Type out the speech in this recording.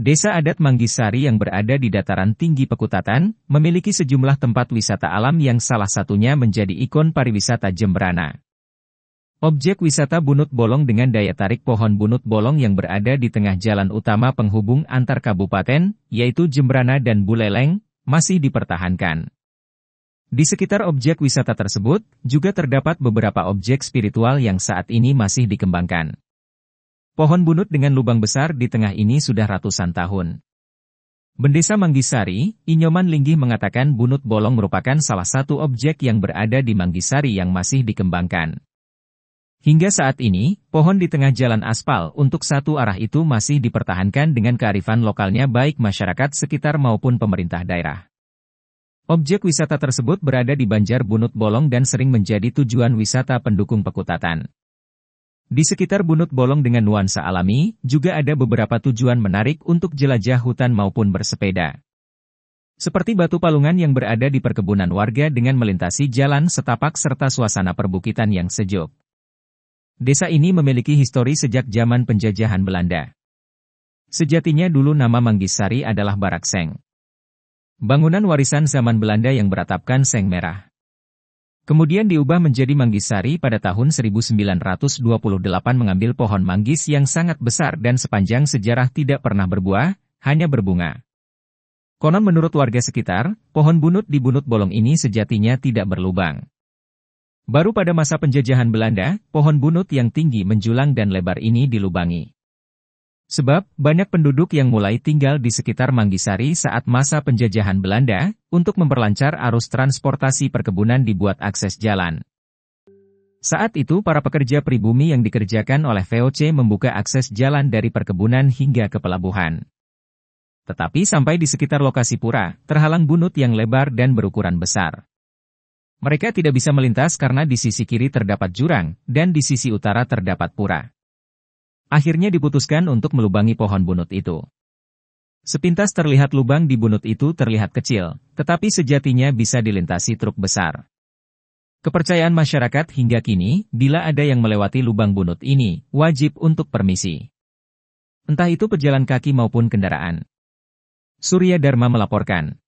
Desa adat Manggisari yang berada di dataran tinggi Pekutatan, memiliki sejumlah tempat wisata alam yang salah satunya menjadi ikon pariwisata Jemberana. Objek wisata Bunut Bolong dengan daya tarik pohon bunut bolong yang berada di tengah jalan utama penghubung antar kabupaten, yaitu Jemberana dan Buleleng, masih dipertahankan. Di sekitar objek wisata tersebut, juga terdapat beberapa objek spiritual yang saat ini masih dikembangkan. Pohon bunut dengan lubang besar di tengah ini sudah ratusan tahun. Bendesa Manggisari, Inyoman Linggih mengatakan bunut bolong merupakan salah satu objek yang berada di Manggisari yang masih dikembangkan. Hingga saat ini, pohon di tengah jalan aspal untuk satu arah itu masih dipertahankan dengan kearifan lokalnya baik masyarakat sekitar maupun pemerintah daerah. Objek wisata tersebut berada di Banjar Bunut Bolong dan sering menjadi tujuan wisata pendukung Pekutatan. Di sekitar Bunut Bolong dengan nuansa alami, juga ada beberapa tujuan menarik untuk jelajah hutan maupun bersepeda. Seperti Batu Palungan yang berada di perkebunan warga dengan melintasi jalan setapak serta suasana perbukitan yang sejuk. Desa ini memiliki histori sejak zaman penjajahan Belanda. Sejatinya dulu nama Manggisari adalah Barakseng. Bangunan warisan zaman Belanda yang beratapkan seng merah. Kemudian diubah menjadi Manggisari pada tahun 1928 mengambil pohon manggis yang sangat besar dan sepanjang sejarah tidak pernah berbuah, hanya berbunga. Konon menurut warga sekitar, pohon bunut di Bunut Bolong ini sejatinya tidak berlubang. Baru pada masa penjajahan Belanda, pohon bunut yang tinggi menjulang dan lebar ini dilubangi. Sebab, banyak penduduk yang mulai tinggal di sekitar Manggisari saat masa penjajahan Belanda, untuk memperlancar arus transportasi perkebunan dibuat akses jalan. Saat itu para pekerja pribumi yang dikerjakan oleh VOC membuka akses jalan dari perkebunan hingga ke pelabuhan. Tetapi sampai di sekitar lokasi pura, terhalang bunut yang lebar dan berukuran besar. Mereka tidak bisa melintas karena di sisi kiri terdapat jurang, dan di sisi utara terdapat pura. Akhirnya diputuskan untuk melubangi pohon bunut itu. Sepintas terlihat lubang di bunut itu terlihat kecil, tetapi sejatinya bisa dilintasi truk besar. Kepercayaan masyarakat hingga kini, bila ada yang melewati lubang bunut ini, wajib untuk permisi. Entah itu pejalan kaki maupun kendaraan. Surya Dharma melaporkan.